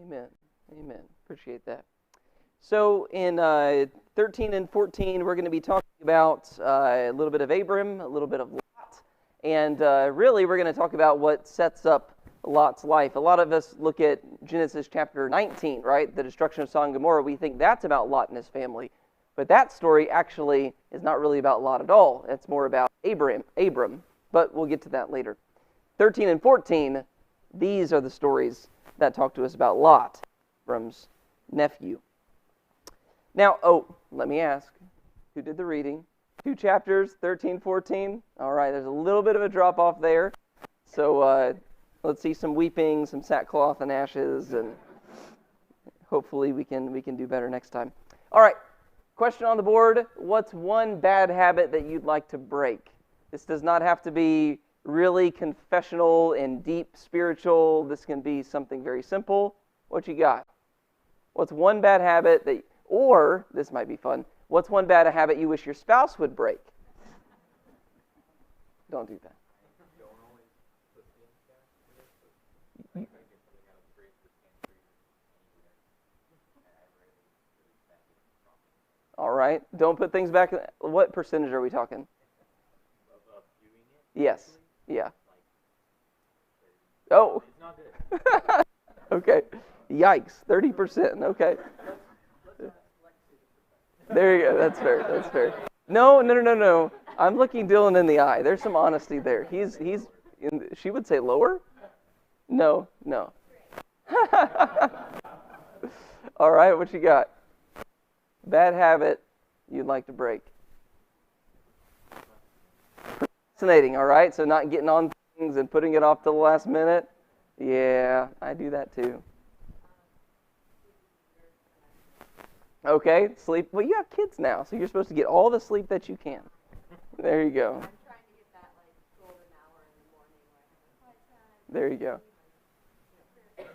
Amen. Amen. Appreciate that. So in 13 and 14, we're going to be talking about a little bit of Abram, a little bit of Lot, and really we're going to talk about what sets up Lot's life. A lot of us look at Genesis chapter 19, right? The destruction of Sodom and Gomorrah. We think that's about Lot and his family. But that story actually is not really about Lot at all. It's more about Abram. But we'll get to that later. 13 and 14, these are the stories that talk to us about Lot, Abram's nephew. Now, let me ask, who did the reading? 2 chapters, 13, 14. All right, there's a little bit of a drop-off there. So let's see some weeping, some sackcloth and ashes, and hopefully we can do better next time. All right, question on the board. What's one bad habit that you'd like to break? This does not have to be really confessional and deep spiritual. This can be something very simple. What you got? What's one bad habit that... Or, this might be fun, what's one bad habit you wish your spouse would break? Don't do that. All right. Don't put things back. What percentage are we talking? Yes. Yeah. Oh. Okay. Yikes. 30%. Okay. There you go. That's fair. That's fair. No. I'm looking Dylan in the eye. There's some honesty there. He's. She would say lower. No. All right. What you got? Bad habit you'd like to break. Procrastinating. All right. So not getting on things and putting it off till the last minute. Yeah, I do that too. Okay, sleep. Well, you have kids now, so you're supposed to get all the sleep that you can. There you go. I'm trying to get that golden hour in the morning where I have a quiet time. There you go.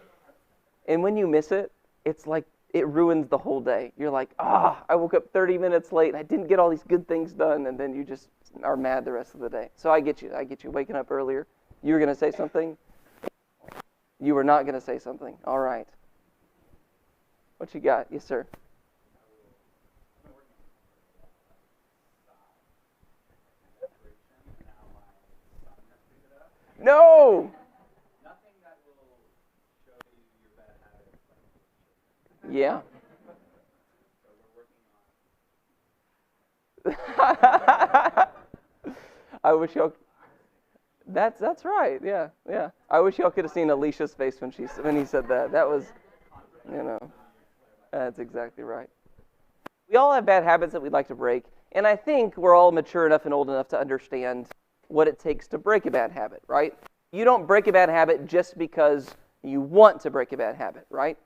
And when you miss it, it's like it ruins the whole day. You're like, I woke up 30 minutes late and I didn't get all these good things done, and then you just are mad the rest of the day. So I get you waking up earlier. You were going to say something? You were not going to say something. All right. What you got? Yes, sir. No! Nothing that will show you your bad habits. Yeah. So we're working on I wish y'all... That's right, yeah. I wish y'all could have seen Alicia's face when he said that. That was, that's exactly right. We all have bad habits that we'd like to break, and I think we're all mature enough and old enough to understand what it takes to break a bad habit, right? You don't break a bad habit just because you want to break a bad habit, right?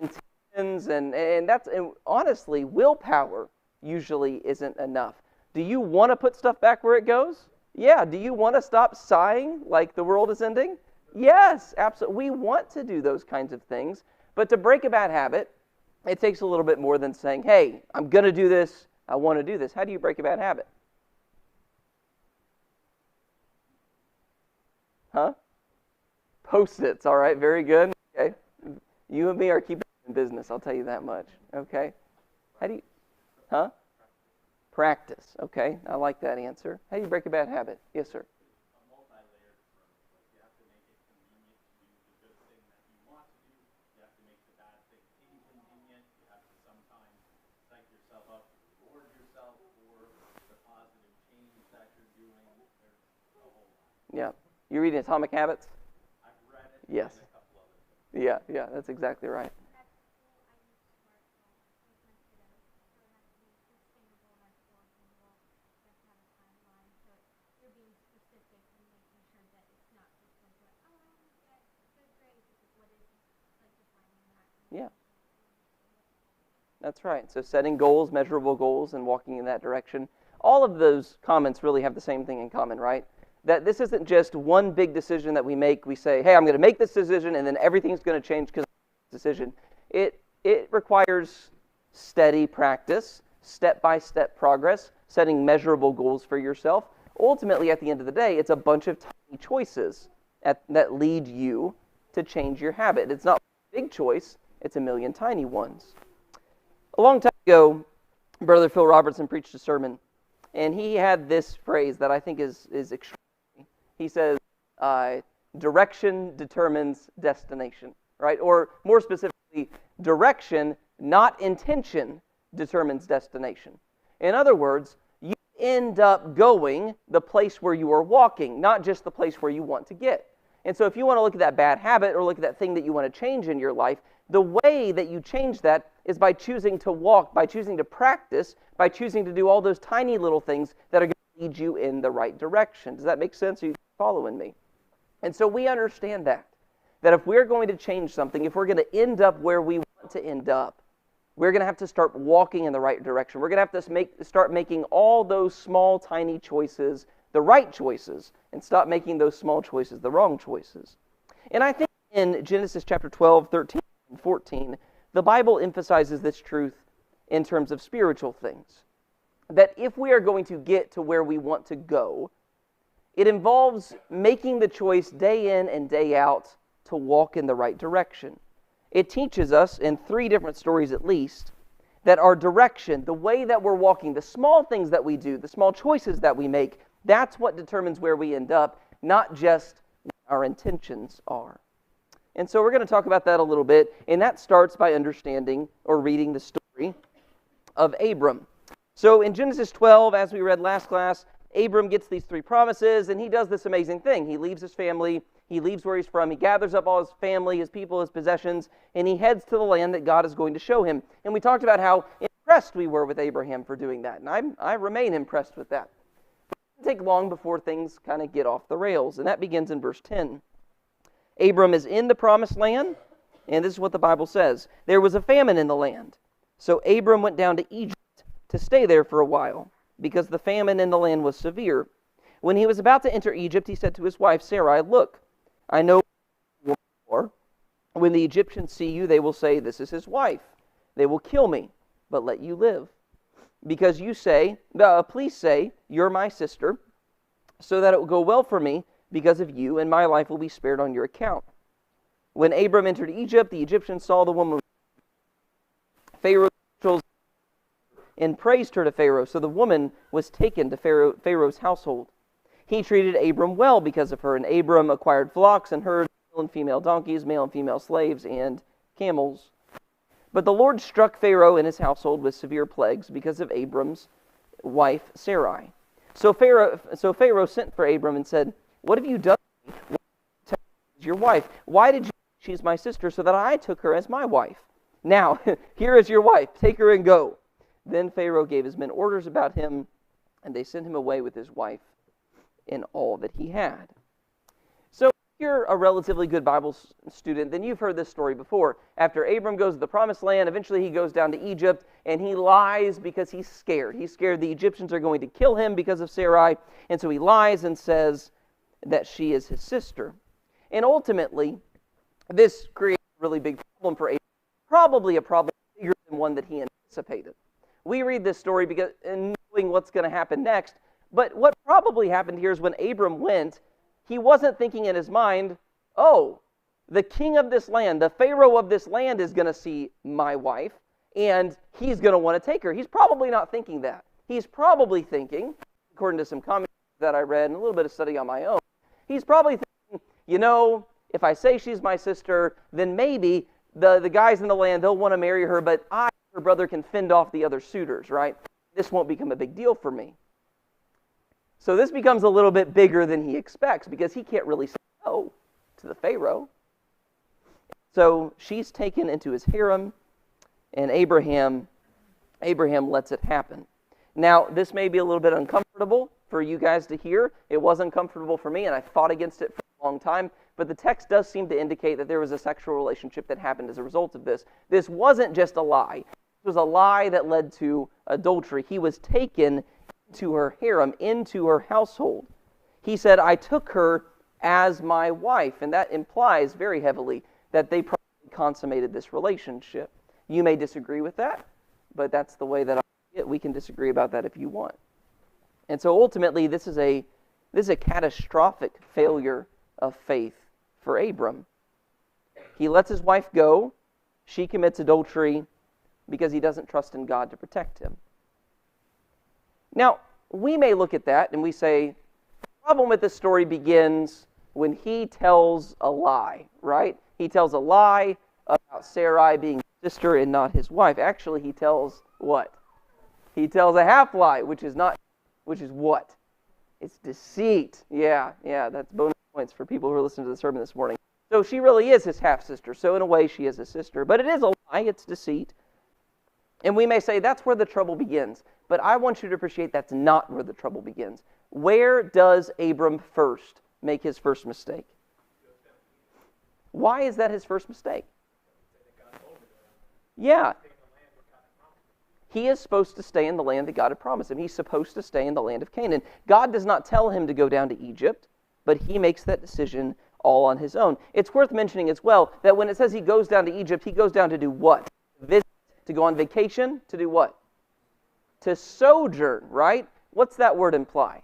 Intentions and honestly, willpower usually isn't enough. Do you want to put stuff back where it goes? Yeah. Do you want to stop sighing like the world is ending? Yes, absolutely. We want to do those kinds of things, but to break a bad habit, it takes a little bit more than saying, hey, I'm going to do this, I want to do this. How do you break a bad habit? Huh? Post-its, all right, very good. Okay. You and me are keeping in business, I'll tell you that much. Okay. How do you, Practice, okay. I like that answer. How do you break a bad habit? Yes, sir. a multi-layered approach. Like you have to make it convenient to do the good thing that you want to do. You have to make the bad thing inconvenient. You have to sometimes psych yourself up to reward yourself for the positive change that you're doing. There's a whole lot. Yeah. You reading Atomic Habits? I've read it. Yes. And a couple of it. Yeah, that's exactly right. Yeah. That's right. So setting goals, measurable goals, and walking in that direction. All of those comments really have the same thing in common, right? That this isn't just one big decision that we make. We say, hey, I'm going to make this decision, and then everything's going to change because of this decision. It requires steady practice, step-by-step progress, setting measurable goals for yourself. Ultimately, at the end of the day, it's a bunch of tiny choices that lead you to change your habit. It's not big choice, it's a million tiny ones. A long time ago, Brother Phil Robertson preached a sermon, and he had this phrase that I think is extraordinary. He says, direction determines destination, right? Or more specifically, direction, not intention, determines destination. In other words, you end up going the place where you are walking, not just the place where you want to get. And so if you want to look at that bad habit or look at that thing that you want to change in your life, the way that you change that is by choosing to walk, by choosing to practice, by choosing to do all those tiny little things that are going to lead you in the right direction. Does that make sense? Are you following me? And so we understand that if we're going to change something, if we're going to end up where we want to end up, we're going to have to start walking in the right direction. We're going to have to start making all those small, tiny choices the right choices and stop making those small choices the wrong choices. And I think in Genesis chapter 12, 13, and 14, the Bible emphasizes this truth in terms of spiritual things. That if we are going to get to where we want to go, it involves making the choice day in and day out to walk in the right direction. It teaches us, in 3 different stories at least, that our direction, the way that we're walking, the small things that we do, the small choices that we make, that's what determines where we end up, not just what our intentions are. And so we're going to talk about that a little bit, and that starts by understanding or reading the story of Abram. So in Genesis 12, as we read last class, Abram gets these 3 promises, and he does this amazing thing. He leaves his family, he leaves where he's from, he gathers up all his family, his people, his possessions, and he heads to the land that God is going to show him. And we talked about how impressed we were with Abraham for doing that, and I remain impressed with that. It doesn't take long before things kind of get off the rails, and that begins in verse 10. Abram is in the promised land, and this is what the Bible says. There was a famine in the land, so Abram went down to Egypt to stay there for a while, because the famine in the land was severe. When he was about to enter Egypt, he said to his wife Sarai, "Look, I know you are. When the Egyptians see you, they will say, 'This is his wife.' They will kill me, but let you live. Because you say, please say, 'You're my sister,' so that it will go well for me because of you, and my life will be spared on your account." When Abram entered Egypt, the Egyptians saw the woman. Pharaoh and praised her to Pharaoh, so the woman was taken to Pharaoh's household. He treated Abram well because of her, and Abram acquired flocks and herds, male and female donkeys, male and female slaves, and camels. But the Lord struck Pharaoh and his household with severe plagues because of Abram's wife Sarai. So Pharaoh sent for Abram and said, "What have you done? Why did you take your wife? Why did you say she's my sister so that I took her as my wife? Now, here is your wife. Take her and go." Then Pharaoh gave his men orders about him, and they sent him away with his wife and all that he had. So if you're a relatively good Bible student, then you've heard this story before. After Abram goes to the promised land, eventually he goes down to Egypt, and he lies because he's scared. He's scared the Egyptians are going to kill him because of Sarai, and so he lies and says that she is his sister. And ultimately, this creates a really big problem for Abram, probably a problem bigger than one that he anticipated. We read this story because knowing what's going to happen next, but what probably happened here is when Abram went, he wasn't thinking in his mind, "Oh, the king of this land, the Pharaoh of this land is going to see my wife, and he's going to want to take her." He's probably not thinking that. He's probably thinking, according to some comments that I read and a little bit of study on my own, he's probably thinking, if I say she's my sister, then maybe the guys in the land, they'll want to marry her, but her brother can fend off the other suitors, right? This won't become a big deal for me. So this becomes a little bit bigger than he expects because he can't really say no to the Pharaoh. So she's taken into his harem, and Abraham lets it happen. Now, this may be a little bit uncomfortable for you guys to hear. It was uncomfortable for me, and I fought against it for a long time. But the text does seem to indicate that there was a sexual relationship that happened as a result of this. This wasn't just a lie. It was a lie that led to adultery. He was taken into her harem, into her household. He said, "I took her as my wife," and that implies very heavily that they probably consummated this relationship. You may disagree with that, but that's the way that I see it. We can disagree about that if you want. And so ultimately, this is a catastrophic failure of faith for Abram. He lets his wife go. She commits adultery because he doesn't trust in God to protect him. Now, we may look at that and we say, the problem with this story begins when he tells a lie, right? He tells a lie about Sarai being his sister and not his wife. Actually, he tells what? He tells a half-lie, which is what? It's deceit. Yeah, that's bonus points for people who are listening to the sermon this morning. So she really is his half-sister. So in a way, she is his sister. But it is a lie. It's deceit. And we may say that's where the trouble begins. But I want you to appreciate that's not where the trouble begins. Where does Abram first make his first mistake? Why is that his first mistake? Yeah. He is supposed to stay in the land that God had promised him. He's supposed to stay in the land of Canaan. God does not tell him to go down to Egypt, but he makes that decision all on his own. It's worth mentioning as well that when it says he goes down to Egypt, he goes down to do what? Visit, to go on vacation, to do what? To sojourn, right? What's that word imply?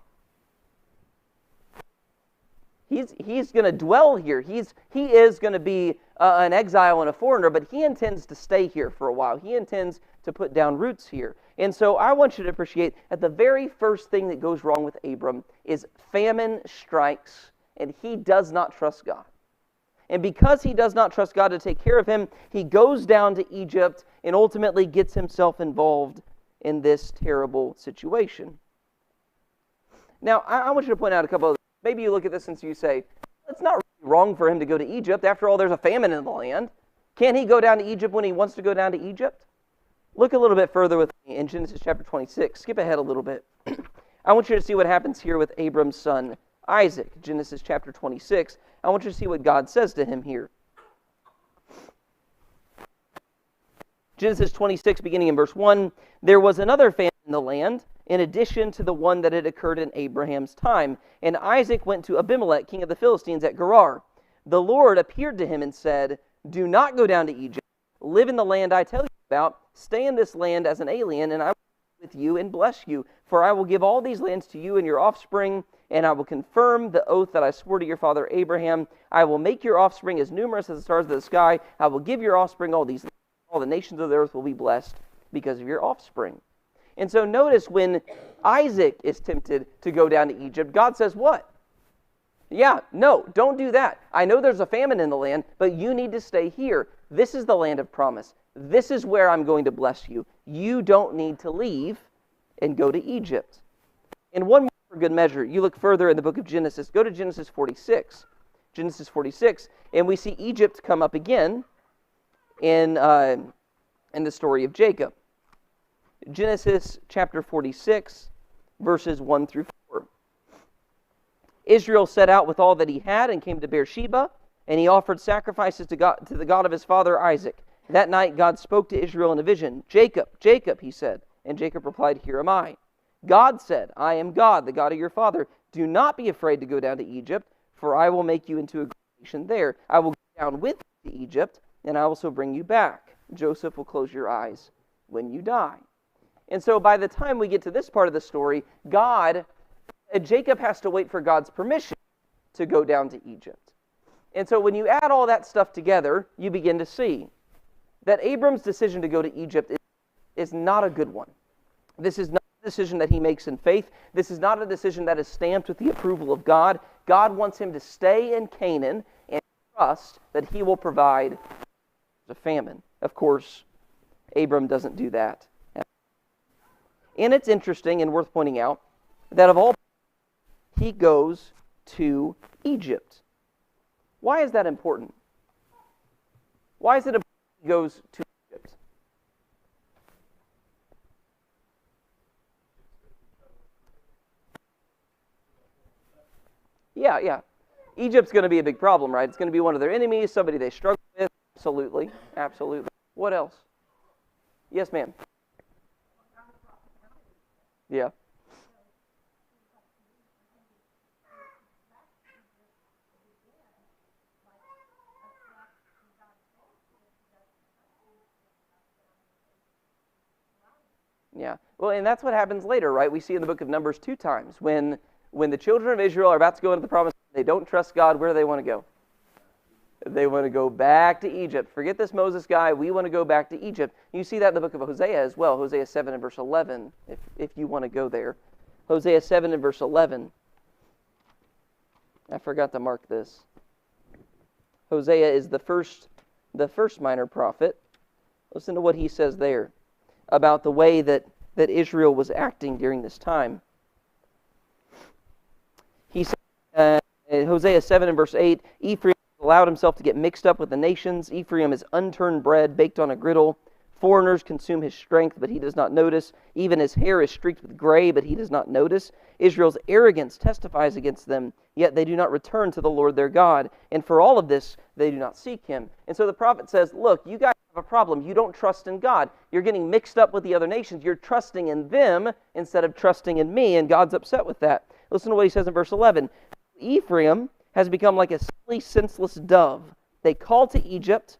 He's going to dwell here. He is going to be an exile and a foreigner, but he intends to stay here for a while. He intends to put down roots here. And so I want you to appreciate that the very first thing that goes wrong with Abram is famine strikes, and he does not trust God. And because he does not trust God to take care of him, he goes down to Egypt and ultimately gets himself involved in this terrible situation. Now, I want you to point out a couple of, maybe you look at this and you say, it's not really wrong for him to go to Egypt. After all, there's a famine in the land. Can't he go down to Egypt when he wants to go down to Egypt? Look a little bit further with me in Genesis chapter 26. Skip ahead a little bit. I want you to see what happens here with Abram's son Isaac. Genesis chapter 26. I want you to see what God says to him here. Genesis 26, beginning in verse 1, there was another famine in the land, in addition to the one that had occurred in Abraham's time. And Isaac went to Abimelech, king of the Philistines, at Gerar. The Lord appeared to him and said, do not go down to Egypt. Live in the land I tell you about. Stay in this land as an alien, and I will be with you and bless you. For I will give all these lands to you and your offspring, and I will confirm the oath that I swore to your father Abraham. I will make your offspring as numerous as the stars of the sky. I will give your offspring all these lands. All the nations of the earth will be blessed because of your offspring. And so notice when Isaac is tempted to go down to Egypt, God says what? Yeah, no, don't do that. I know there's a famine in the land, but you need to stay here. This is the land of promise. This is where I'm going to bless you. You don't need to leave and go to Egypt. And one more for good measure, you look further in the book of Genesis. Go to Genesis 46. Genesis 46, and we see Egypt come up again in the story of Jacob. Genesis chapter 46, verses 1 through 4. Israel set out with all that he had and came to Beersheba, and he offered sacrifices to the God of his father Isaac. That night God spoke to Israel in a vision. Jacob, Jacob, he said. And Jacob replied, here am I. God said, I am God, the God of your father. Do not be afraid to go down to Egypt, for I will make you into a great nation there. I will go down with you to Egypt, and I will also bring you back. Joseph will close your eyes when you die. And so by the time we get to this part of the story, Jacob has to wait for God's permission to go down to Egypt. And so when you add all that stuff together, you begin to see that Abram's decision to go to Egypt is not a good one. This is not a decision that he makes in faith. This is not a decision that is stamped with the approval of God. God wants him to stay in Canaan and trust that he will provide the famine. Of course, Abram doesn't do that. And it's interesting and worth pointing out that of all he goes to Egypt. Why is that important? Why is it important he goes to Egypt? Yeah. Egypt's going to be a big problem, right? It's going to be one of their enemies, somebody they struggle with. Absolutely. What else? Yes, ma'am. Yeah. Yeah. Well, and that's what happens later, right? We see in the book of Numbers 2 times when the children of Israel are about to go into the promised land, they don't trust God. Where do they want to go? They want to go back to Egypt. Forget this Moses guy. We want to go back to Egypt. You see that in the book of Hosea as well. Hosea 7 and verse 11, if you want to go there. Hosea 7 and verse 11. I forgot to mark this. Hosea is the first minor prophet. Listen to what he says there about the way that Israel was acting during this time. He said, Hosea 7 and verse 8, Ephraim allowed himself to get mixed up with the nations. Ephraim is unturned bread baked on a griddle. Foreigners consume his strength, but he does not notice. Even his hair is streaked with gray, but he does not notice. Israel's arrogance testifies against them, yet they do not return to the Lord their God. And for all of this, they do not seek him. And so the prophet says, look, you guys have a problem. You don't trust in God. You're getting mixed up with the other nations. You're trusting in them instead of trusting in me, and God's upset with that. Listen to what he says in verse 11. Ephraim has become like a silly, senseless dove. They call to Egypt,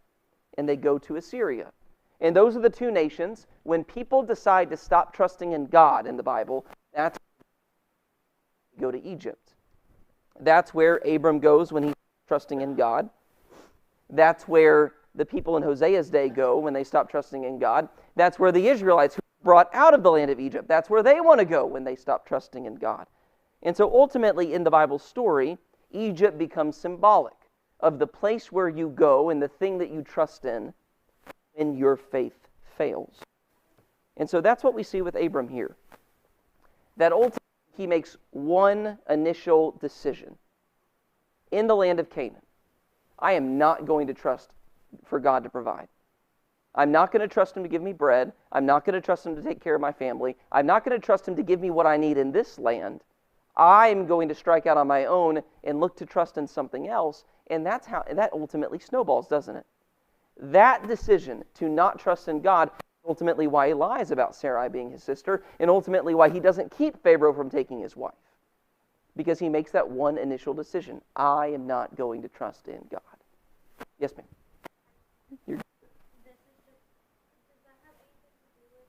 and they go to Assyria. And those are the two nations. When people decide to stop trusting in God in the Bible, that's where they go to Egypt. That's where Abram goes when he's trusting in God. That's where the people in Hosea's day go when they stop trusting in God. That's where the Israelites who were brought out of the land of Egypt, that's where they want to go when they stop trusting in God. And so ultimately in the Bible story, Egypt becomes symbolic of the place where you go and the thing that you trust in when your faith fails. And so that's what we see with Abram here. That ultimately he makes one initial decision. In the land of Canaan, I am not going to trust for God to provide. I'm not going to trust him to give me bread. I'm not going to trust him to take care of my family. I'm not going to trust him to give me what I need in this land. I'm going to strike out on my own and look to trust in something else, and that ultimately snowballs, doesn't it? That decision to not trust in God is ultimately why he lies about Sarai being his sister, and ultimately why he doesn't keep Pharaoh from taking his wife. Because he makes that one initial decision. I am not going to trust in God. Yes, ma'am. This is just, does that have anything to do with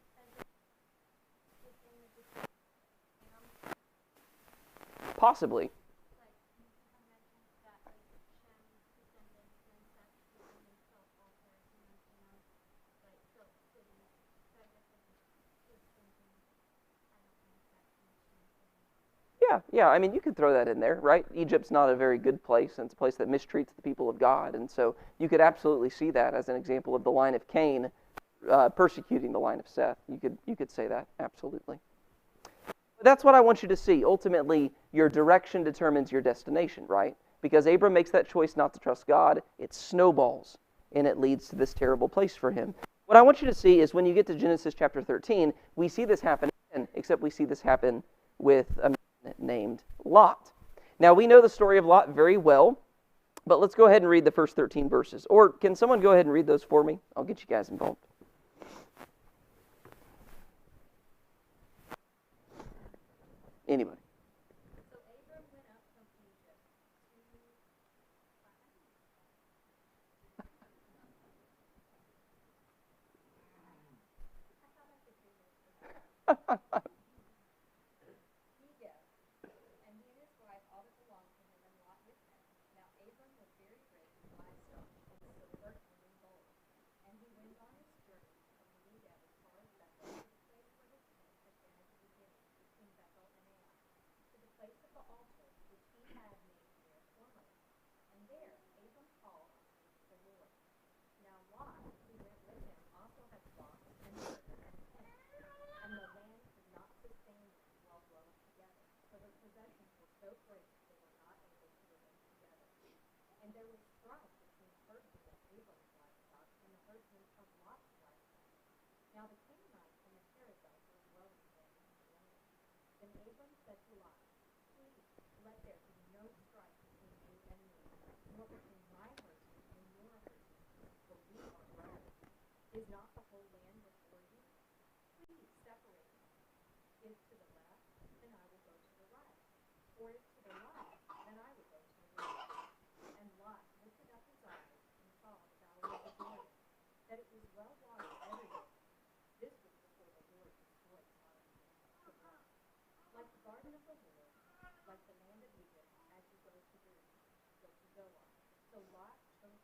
the thing that just Possibly. like you have mentioned that like Shem's descendants then Seth's descendants built altars and then like built cities. So I guess I'm just thinking, I don't know if that connection is there. Yeah. I mean, you could throw that in there, right? Egypt's not a very good place, and it's a place that mistreats the people of God. And so you could absolutely see that as an example of the line of Cain persecuting the line of Seth. You could say that, absolutely. But that's what I want you to see. Ultimately, your direction determines your destination, right? Because Abram makes that choice not to trust God, it snowballs, and it leads to this terrible place for him. What I want you to see is when you get to Genesis chapter 13, we see this happen again, except we see this happen with a man named Lot. Now, we know the story of Lot very well, but let's go ahead and read the first 13 verses. Or can someone go ahead and read those for me? I'll get you guys involved. Anybody? So Abram went up from Egypt to, I thought I could do this. Negev, and he and his wife, all that belonged to him, and Lot with him. Now Abram was very rich in livestock, in silver, and in gold. And he went on his journey from the Negev as far as Bethel, to the place where his tent had been at the beginning, between Bethel and Ai, to the place of the altar which he had made there formerly. And there Abram called on the name of the Lord. Now Lot, who went with him, also had flocks and herds and tents, and the land could not sustain them while dwelling together, for their possessions were so great that they were not able to remain together. And there was strife between the herdsmen of Abram's livestock and the herdsmen of Lot's livestock. Now the Canaanites and the Perizzites were dwelling there in the land. Then Abram said to Lot, Please let there be no strife between you and me, nor between my herdsmen and your herdsmen, for we are brothers. Is not the whole land before you? Please separate us. If to the left, then I will go to the right. Or if to the right, then I will go to the right. And Lot lifted up his eyes and saw the valley of the Jordan, that it was well watered everywhere. This was before the Lord destroyed Sodom and Gomorrah. Like the garden of the Lord, like the land of Egypt, as you go to Zoar. So Lot chose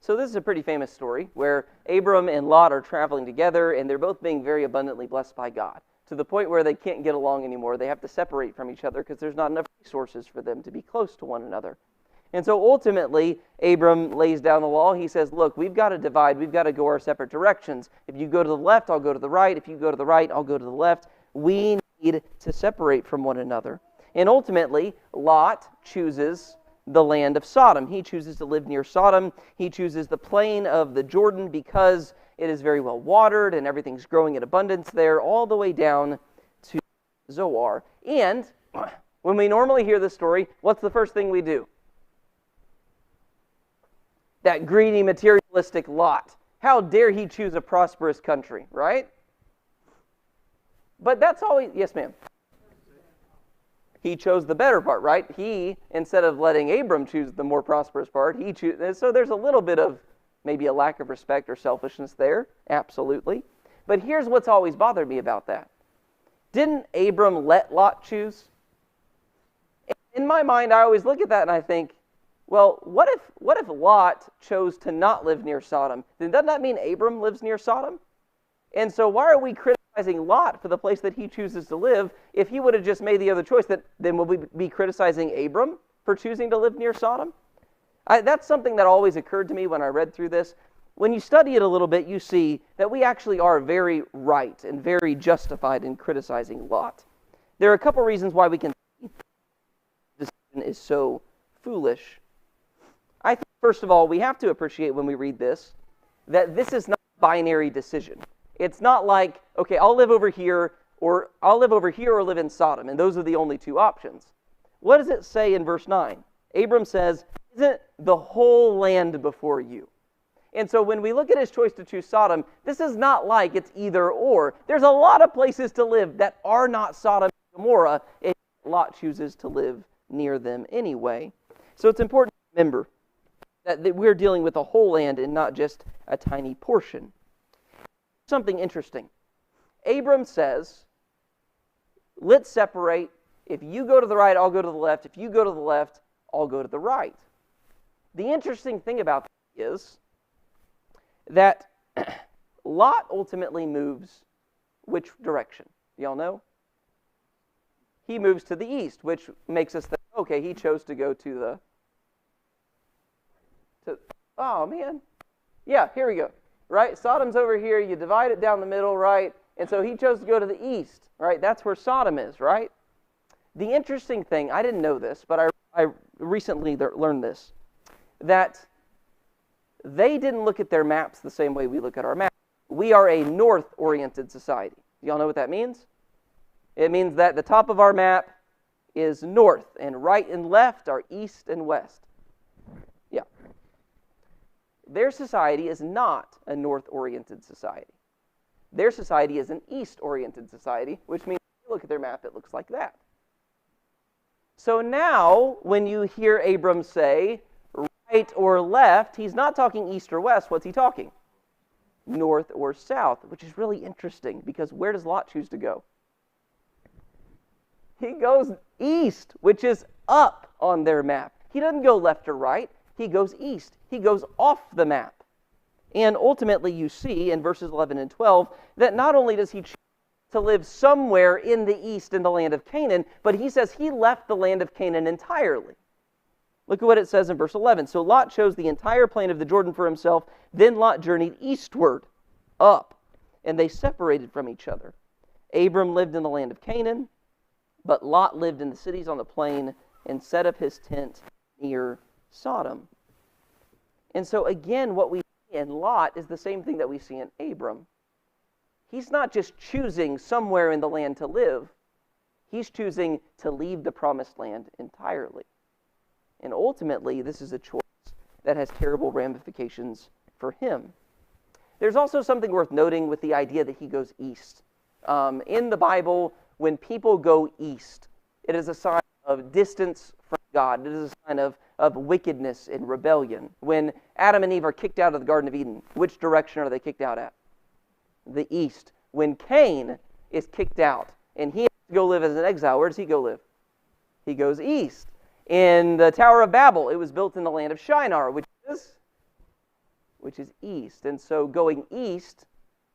So this is a pretty famous story where Abram and Lot are traveling together, and they're both being very abundantly blessed by God, to the point where they can't get along anymore. They have to separate from each other because there's not enough resources for them to be close to one another. And so ultimately, Abram lays down the law. He says, look, we've got to divide. We've got to go our separate directions. If you go to the left, I'll go to the right. If you go to the right, I'll go to the left. We need to separate from one another. And ultimately, Lot chooses the land of Sodom. He chooses to live near Sodom. He chooses the plain of the Jordan because it is very well watered and everything's growing in abundance there, all the way down to Zoar. And when we normally hear this story, what's the first thing we do? That greedy, materialistic Lot. How dare he choose a prosperous country, right? But that's always, yes ma'am. He chose the better part, right? He, instead of letting Abram choose the more prosperous part, he chooses. So there's a little bit of maybe a lack of respect or selfishness there, absolutely. But here's what's always bothered me about that. Didn't Abram let Lot choose? In my mind, I always look at that and I think, well, what if Lot chose to not live near Sodom? Then doesn't that mean Abram lives near Sodom? And so why are we criticizing Lot for the place that he chooses to live? If he would have just made the other choice, then will we be criticizing Abram for choosing to live near Sodom? That's something that always occurred to me when I read through this. When you study it a little bit, you see that we actually are very right and very justified in criticizing Lot. There are a couple reasons why we can see this decision is so foolish. I think, first of all, we have to appreciate when we read this that this is not a binary decision. It's not like, okay, I'll live over here or live in Sodom, and those are the only two options. What does it say in verse 9? Abram says, isn't the whole land before you? And so when we look at his choice to choose Sodom, this is not like it's either or. There's a lot of places to live that are not Sodom and Gomorrah, and Lot chooses to live near them anyway. So it's important to remember that we're dealing with a whole land and not just a tiny portion. Something interesting. Abram says, let's separate. If you go to the right, I'll go to the left. If you go to the left, I'll go to the right. The interesting thing about that is that Lot ultimately moves which direction? Do y'all know? He moves to the east, which makes us think, okay, he chose to go to the... oh, man. Yeah, here we go. Right? Sodom's over here. You divide it down the middle, right? And so he chose to go to the east, right? That's where Sodom is, right? The interesting thing, I didn't know this, but I recently learned this, that they didn't look at their maps the same way we look at our maps. We are a north-oriented society. Do y'all know what that means? It means that the top of our map is north, and right and left are east and west. Yeah. Their society is not a north-oriented society. Their society is an east-oriented society, which means if you look at their map, it looks like that. So now, when you hear Abram say right or left, he's not talking east or west. What's he talking? North or south, which is really interesting, because where does Lot choose to go? He goes east, which is up on their map. He doesn't go left or right. He goes east. He goes off the map. And ultimately, you see in verses 11 and 12 that not only does he choose to live somewhere in the east in the land of Canaan, but he says he left the land of Canaan entirely. Look at what it says in verse 11. So Lot chose the entire plain of the Jordan for himself. Then Lot journeyed eastward, up, and they separated from each other. Abram lived in the land of Canaan, but Lot lived in the cities on the plain and set up his tent near Sodom. And so again, what we see in Lot is the same thing that we see in Abram. He's not just choosing somewhere in the land to live. He's choosing to leave the promised land entirely. And ultimately, this is a choice that has terrible ramifications for him. There's also something worth noting with the idea that he goes east. In the Bible, when people go east, it is a sign of distance from God. It is a sign of wickedness and rebellion. When Adam and Eve are kicked out of the Garden of Eden, which direction are they kicked out at? The east. When Cain is kicked out and he has to go live as an exile, where does he go live? He goes east. In the Tower of Babel, it was built in the land of Shinar, which is which is east. And so going east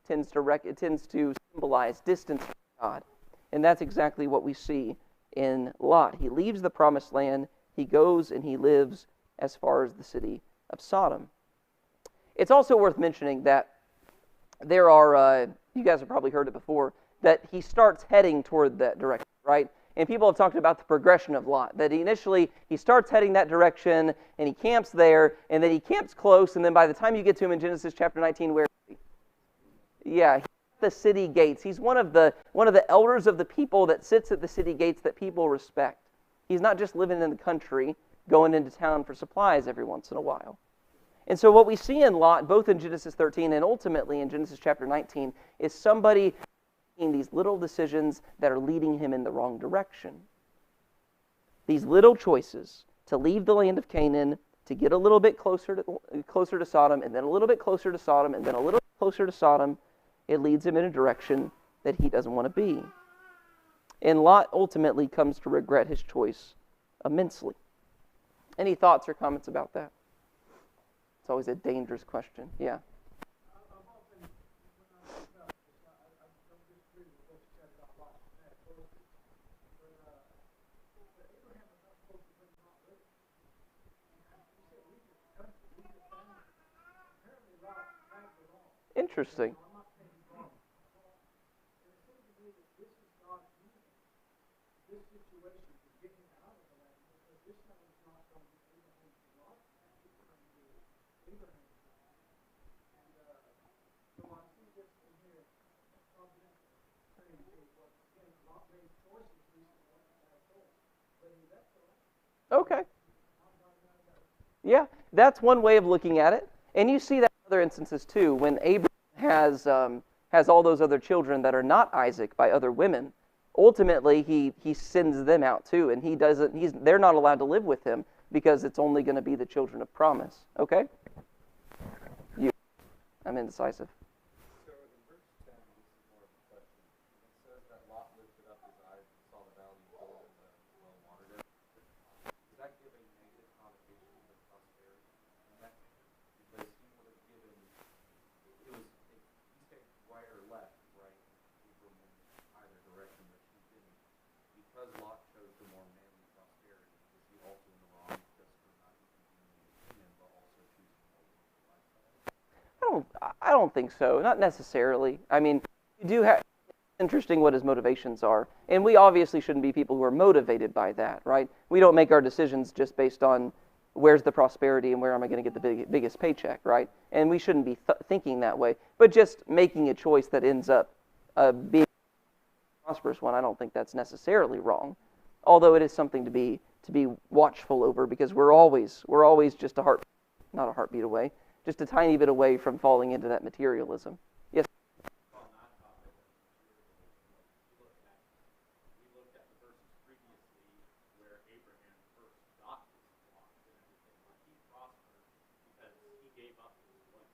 tends to symbolize distance from God. And that's exactly what we see in Lot. He leaves the promised land, he goes and he lives as far as the city of Sodom. It's also worth mentioning that there are, you guys have probably heard it before, that he starts heading toward that direction, right? And people have talked about the progression of Lot, that initially he starts heading that direction, and he camps there, and then he camps close, and then by the time you get to him in Genesis chapter 19, where is he? Yeah, he's at the city gates. He's one of the elders of the people that sits at the city gates that people respect. He's not just living in the country, going into town for supplies every once in a while. And so what we see in Lot, both in Genesis 13 and ultimately in Genesis chapter 19, is somebody making these little decisions that are leading him in the wrong direction. These little choices to leave the land of Canaan, to get a little bit closer to Sodom, and then a little bit closer to Sodom, and then a little bit closer to Sodom, it leads him in a direction that he doesn't want to be. And Lot ultimately comes to regret his choice immensely. Any thoughts or comments about that? It's always a dangerous question. Yeah. Interesting. Okay. Yeah, that's one way of looking at it. And you see that in other instances too, when Abraham has all those other children that are not Isaac by other women. Ultimately, he sends them out too, and they're not allowed to live with him because it's only going to be the children of promise. Okay? I'm indecisive. So in verse 10, this is more of a question. It says that Lot lifted up his eyes and saw the valley full of the well watered. Does that give a negative connotation to prosperity in that picture? Because he would have given, if he said right or left, right, Abram in either direction, but he didn't. Because Lot chose the more manly prosperity, is he also in the wrong just for not even being in Canaan, but also choosing the more worldly lifestyle? I don't think so. Not necessarily. I mean, you do have. It's interesting what his motivations are, and we obviously shouldn't be people who are motivated by that, right? We don't make our decisions just based on where's the prosperity and where am I going to get the biggest paycheck, right? And we shouldn't be thinking that way. But just making a choice that ends up being a prosperous one, I don't think that's necessarily wrong. Although it is something to be watchful over, because we're always just not a heartbeat away. Just a tiny bit away from falling into that materialism. Yes? On that topic of materialism, we looked at the verses previously where Abraham first got his flocks and everything. Like he prospered because he gave up his wife.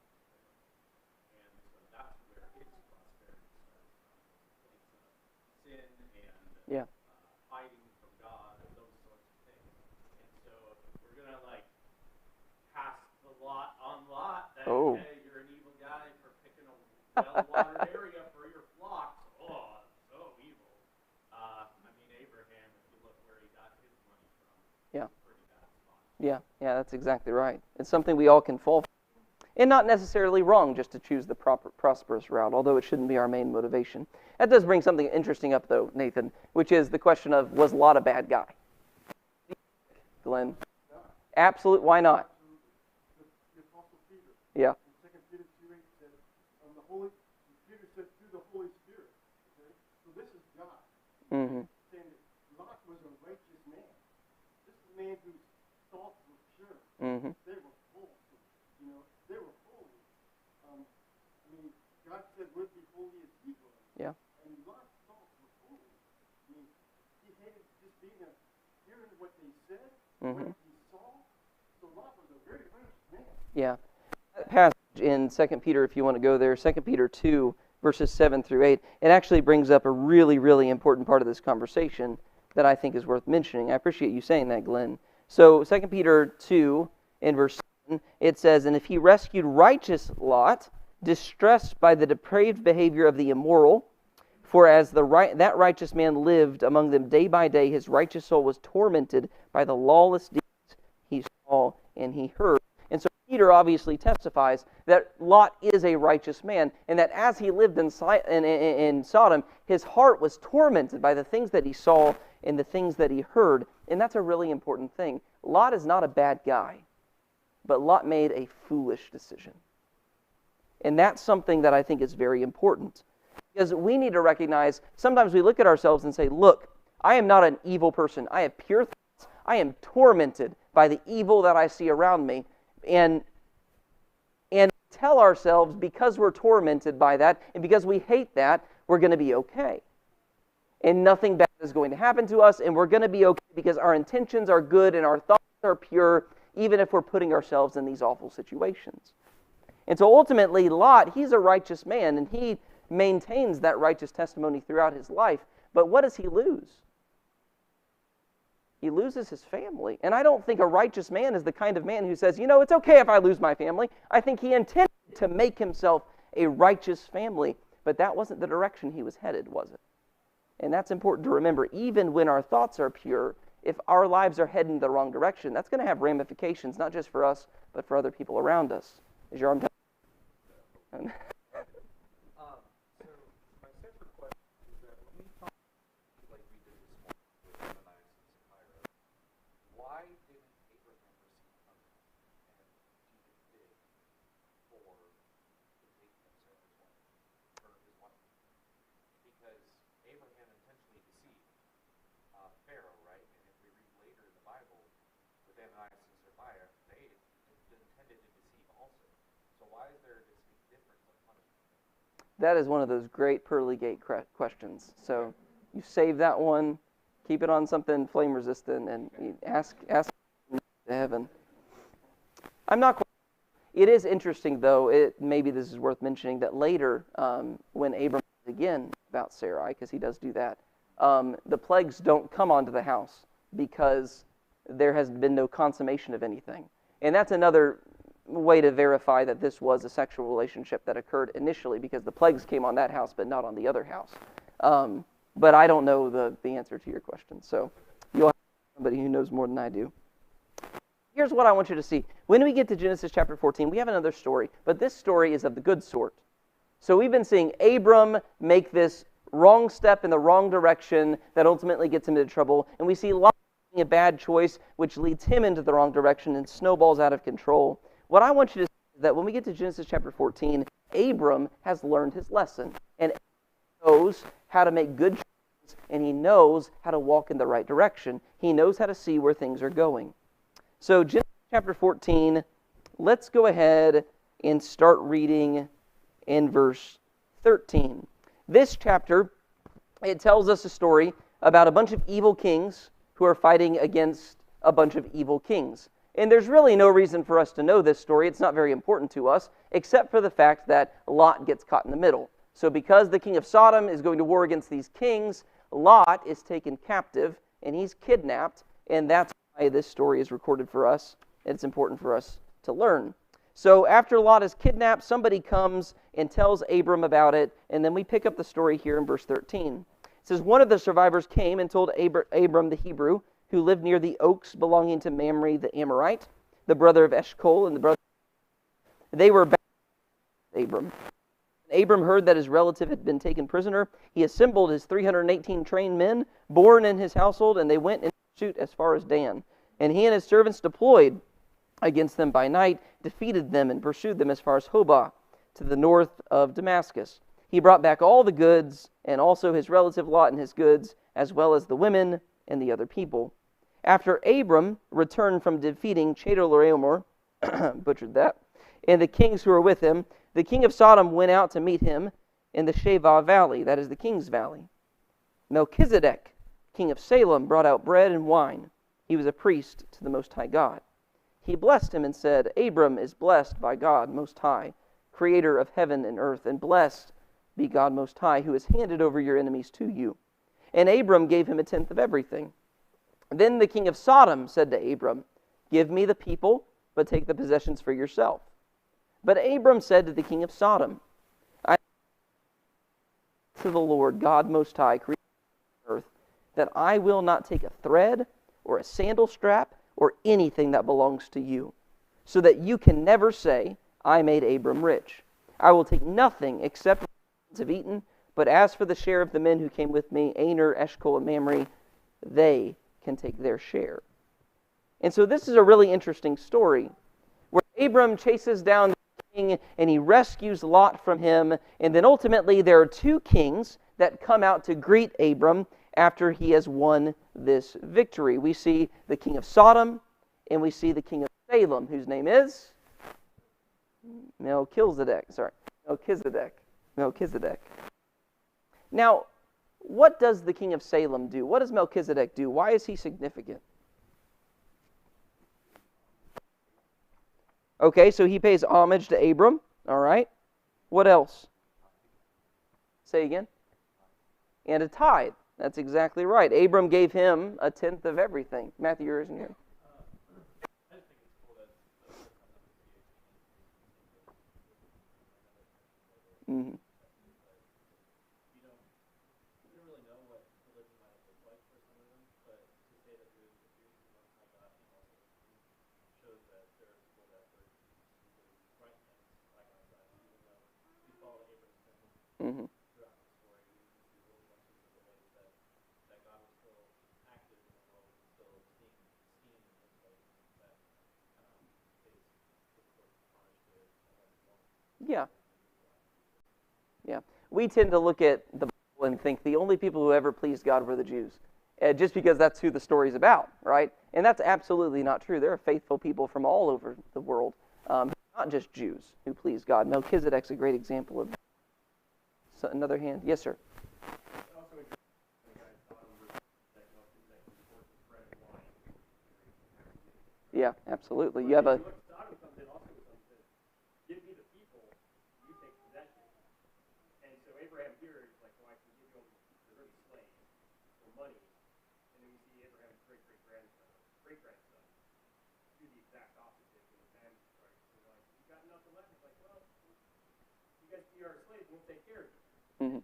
And so that's where his prosperity started from, was a place of sin and hiding from God and those sorts of things. And so if we're going to pass the lot on Lot, that hey, you're an evil guy for picking a well-watered area for your flocks. Oh, so evil. I mean, Abraham, if you look where he got his money from, pretty bad spot. Yeah, that's exactly right. It's something we all can fall for. And not necessarily wrong just to choose the prosperous route, although it shouldn't be our main motivation. That does bring something interesting up, though, Nathan, which is the question of, was Lot a bad guy? Glenn? Absolute. Why not? The Apostle Peter. Yeah. In 2 Peter 2:8 says, Peter said through the Holy Spirit. Okay? So this is God. Mm-hmm. Saying that Lot was a righteous man. This is a man whose thoughts were pure. Mm-hmm. They were full. They were holy. God said, "Would be holy as he was." Yeah. And Lot's thoughts were holy. He hated just hearing what they said, what he saw. So Lot was a very righteous man. Yeah. That passage in 2 Peter, if you want to go there, 2 Peter 2, verses 7 through 8, it actually brings up a really, really important part of this conversation that I think is worth mentioning. I appreciate you saying that, Glenn. So 2 Peter 2, in verse 7, it says, "And if he rescued righteous Lot, distressed by the depraved behavior of the immoral, for as that righteous man lived among them day by day, his righteous soul was tormented by the lawless deeds he saw and he heard." And so Peter obviously testifies that Lot is a righteous man, and that as he lived in Sodom, his heart was tormented by the things that he saw and the things that he heard. And that's a really important thing. Lot is not a bad guy, but Lot made a foolish decision. And that's something that I think is very important. Because we need to recognize, sometimes we look at ourselves and say, look, I am not an evil person. I have pure thoughts. I am tormented by the evil that I see around me. And tell ourselves, because we're tormented by that, and because we hate that, we're going to be okay. And nothing bad is going to happen to us, and we're going to be okay because our intentions are good and our thoughts are pure, even if we're putting ourselves in these awful situations. And so ultimately, Lot, he's a righteous man, and he maintains that righteous testimony throughout his life. But what does he lose? He loses his family. And I don't think a righteous man is the kind of man who says, you know, it's okay if I lose my family. I think he intended to make himself a righteous family. But that wasn't the direction he was headed, was it? And that's important to remember. Even when our thoughts are pure, if our lives are heading the wrong direction, that's going to have ramifications, not just for us, but for other people around us. Is your arm down? So my separate question is that when we talk like we did this morning with Ananias and Sapphira, why didn't Abraham receive punishment and Jesus did for the taking of Sarah's wife, or his wife? Because Abraham intentionally deceived Pharaoh, right? And if we read later in the Bible with Ananias and Sapphira, they intended to deceive also. So why is there a distinct difference of punishment? That is one of those great pearly gate questions. So you save that one, keep it on something flame resistant, and you ask to heaven. I'm not quite. It is interesting, though. Maybe this is worth mentioning that later, when Abram again about Sarai, because he does do that, the plagues don't come onto the house because there has been no consummation of anything, and that's another way to verify that this was a sexual relationship that occurred initially, because the plagues came on that house but not on the other house. But I don't know the answer to your question, so you'll have somebody who knows more than I do. Here's what I want you to see. When we get to Genesis chapter 14, we have another story, but this story is of the good sort. So we've been seeing Abram make this wrong step in the wrong direction that ultimately gets him into trouble, and we see Lot making a bad choice which leads him into the wrong direction and snowballs out of control. What I want you to see is that when we get to Genesis chapter 14, Abram has learned his lesson, and knows how to make good choices, and he knows how to walk in the right direction. He knows how to see where things are going. So Genesis chapter 14, let's go ahead and start reading in verse 13. This chapter, it tells us a story about a bunch of evil kings who are fighting against a bunch of evil kings. And there's really no reason for us to know this story. It's not very important to us, except for the fact that Lot gets caught in the middle. So because the king of Sodom is going to war against these kings, Lot is taken captive, and he's kidnapped, and that's why this story is recorded for us. It's important for us to learn. So after Lot is kidnapped, somebody comes and tells Abram about it, and then we pick up the story here in verse 13. It says, one of the survivors came and told Abram the Hebrew, who lived near the oaks belonging to Mamre the Amorite, the brother of Eshcol, and the brother. They were back with Abram. When Abram heard that his relative had been taken prisoner, he assembled his 318 trained men, born in his household, and they went in pursuit as far as Dan. And he and his servants deployed against them by night, defeated them, and pursued them as far as Hobah, to the north of Damascus. He brought back all the goods, and also his relative Lot and his goods, as well as the women and the other people. After Abram returned from defeating Chedorlaomer, butchered that, and the kings who were with him, the king of Sodom went out to meet him in the Shavah Valley, that is the king's valley. Melchizedek, king of Salem, brought out bread and wine. He was a priest to the Most High God. He blessed him and said, Abram is blessed by God Most High, creator of heaven and earth, and blessed be God Most High, who has handed over your enemies to you. And Abram gave him 1/10 of everything. Then the king of Sodom said to Abram, give me the people but take the possessions for yourself. But Abram said to the king of Sodom, I to the Lord God Most High, creator of the earth, that I will not take a thread or a sandal strap or anything that belongs to you, so that you can never say, I made Abram rich. I will take nothing except what the have eaten, but as for the share of the men who came with me, Aner, Eshcol, and Mamre, they can take their share. And so this is a really interesting story, where Abram chases down the king and he rescues Lot from him, and then ultimately there are two kings that come out to greet Abram after he has won this victory. We see the king of Sodom, and we see the king of Salem, whose name is Melchizedek. Now, what does the king of Salem do? What does Melchizedek do? Why is he significant? Okay, so he pays homage to Abram. All right. What else? Say again. And a tithe. That's exactly right. Abram gave him a tenth of everything. Matthew, yours and yours. Mm-hmm. Mm-hmm. Yeah. Yeah. We tend to look at the Bible and think the only people who ever pleased God were the Jews, just because that's who the story's about, right? And that's absolutely not true. There are faithful people from all over the world, not just Jews, who please God. Melchizedek's a great example of that. So, another hand? Yes, sir. Yeah, absolutely. You have a... Mm-hmm.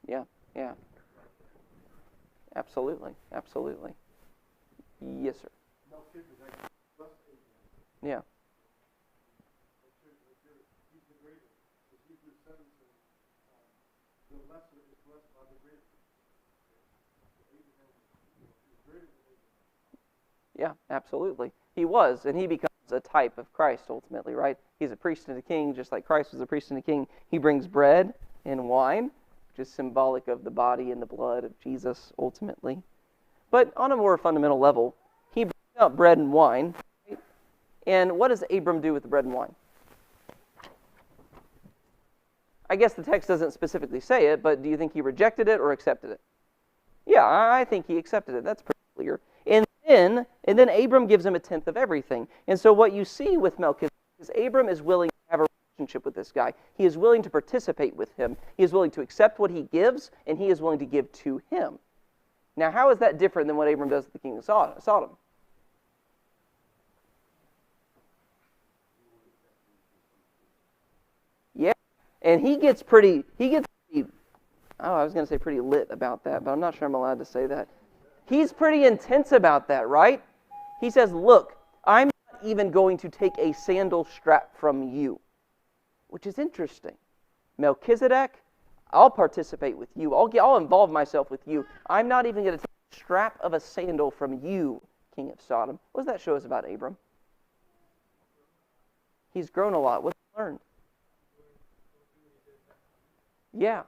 Yeah, yeah. Absolutely, absolutely. Yes, sir. Yeah. Yeah, absolutely. He was, and he becomes a type of Christ ultimately, right? He's a priest and a king, just like Christ was a priest and a king. He brings bread and wine, which is symbolic of the body and the blood of Jesus ultimately. But on a more fundamental level, he brings out bread and wine. Right? And what does Abram do with the bread and wine? I guess the text doesn't specifically say it, but do you think he rejected it or accepted it? Yeah, I think he accepted it. That's pretty clear. And then Abram gives him a tenth of everything. And so what you see with Melchizedek is Abram is willing to have a relationship with this guy. He is willing to participate with him. He is willing to accept what he gives, and he is willing to give to him. Now, how is that different than what Abram does to the king of Sodom? Yeah, and he gets pretty, I was going to say pretty lit about that, but I'm not sure I'm allowed to say that. He's pretty intense about that, right? He says, look, I'm not even going to take a sandal strap from you, which is interesting. Melchizedek, I'll participate with you. I'll involve myself with you. I'm not even going to take a strap of a sandal from you, king of Sodom. What does that show us about Abram? He's grown a lot. What's he learned? Yeah.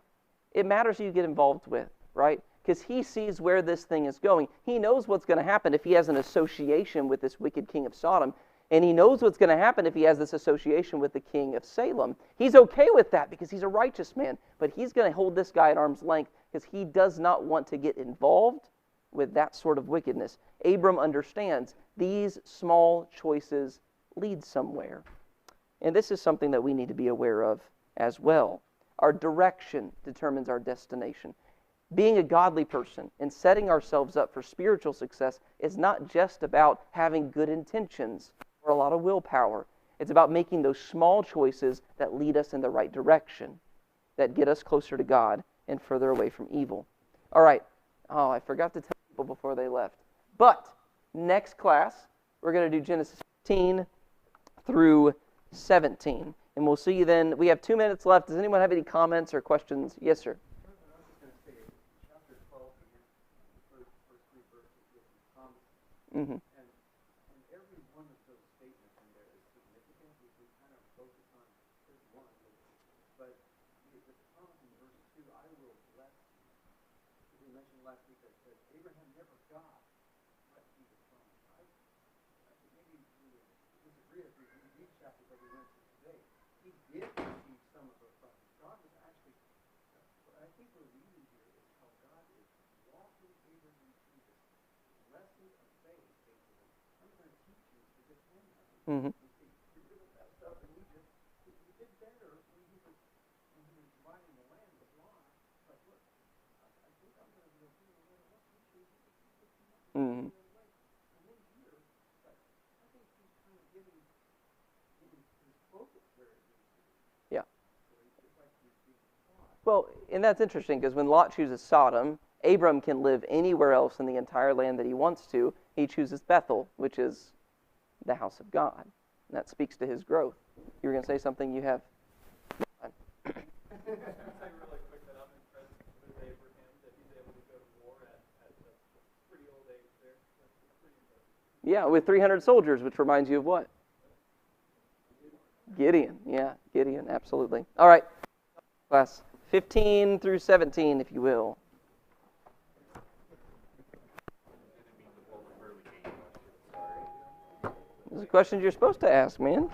It matters who you get involved with, right? Because he sees where this thing is going. He knows what's going to happen if he has an association with this wicked king of Sodom. And he knows what's going to happen if he has this association with the king of Salem. He's okay with that because he's a righteous man. But he's going to hold this guy at arm's length because he does not want to get involved with that sort of wickedness. Abram understands these small choices lead somewhere. And this is something that we need to be aware of as well. Our direction determines our destination. Being a godly person and setting ourselves up for spiritual success is not just about having good intentions or a lot of willpower. It's about making those small choices that lead us in the right direction, that get us closer to God and further away from evil. All right. Oh, I forgot to tell people before they left. But next class, we're going to do Genesis 15 through 17. And we'll see you then. We have 2 minutes left. Does anyone have any comments or questions? Yes, sir. I was just going to say, chapter 12, again, first three verses with some promises. Mm-hmm. And every one of those statements in there is significant. We kind of focus on this one. But the promise in verse 2, I will bless you. As we mentioned last week, that Abraham never got what he was promised. I think maybe we would disagree if we read these chapters that we went through today. He did receive some of the promise. God was actually, what I think we're reading here is how God is walking Abraham through this lesson of faith, basically. I'm going to teach you to depend on me. Mm-hmm. You really messed up in Egypt. You did better when he was dividing the land with Lot. But look, I think I'm going to be okay no matter what you choose. Mm-hmm. And then here, but I think he's kind of getting his focus where it needs to be. Yeah. So it's like he's being taught. Well, and that's interesting because when Lot chooses Sodom, Abram can live anywhere else in the entire land that he wants to. He chooses Bethel, which is the house of God. And that speaks to his growth. You were going to say something you have? I really quick that I'm impressed with Abraham that he's able to go to war at a pretty old age there. That's pretty impressive. Yeah, with 300 soldiers, which reminds you of what? Gideon. Yeah, Gideon, absolutely. All right, class 15 through 17, if you will. Those are questions you're supposed to ask, man.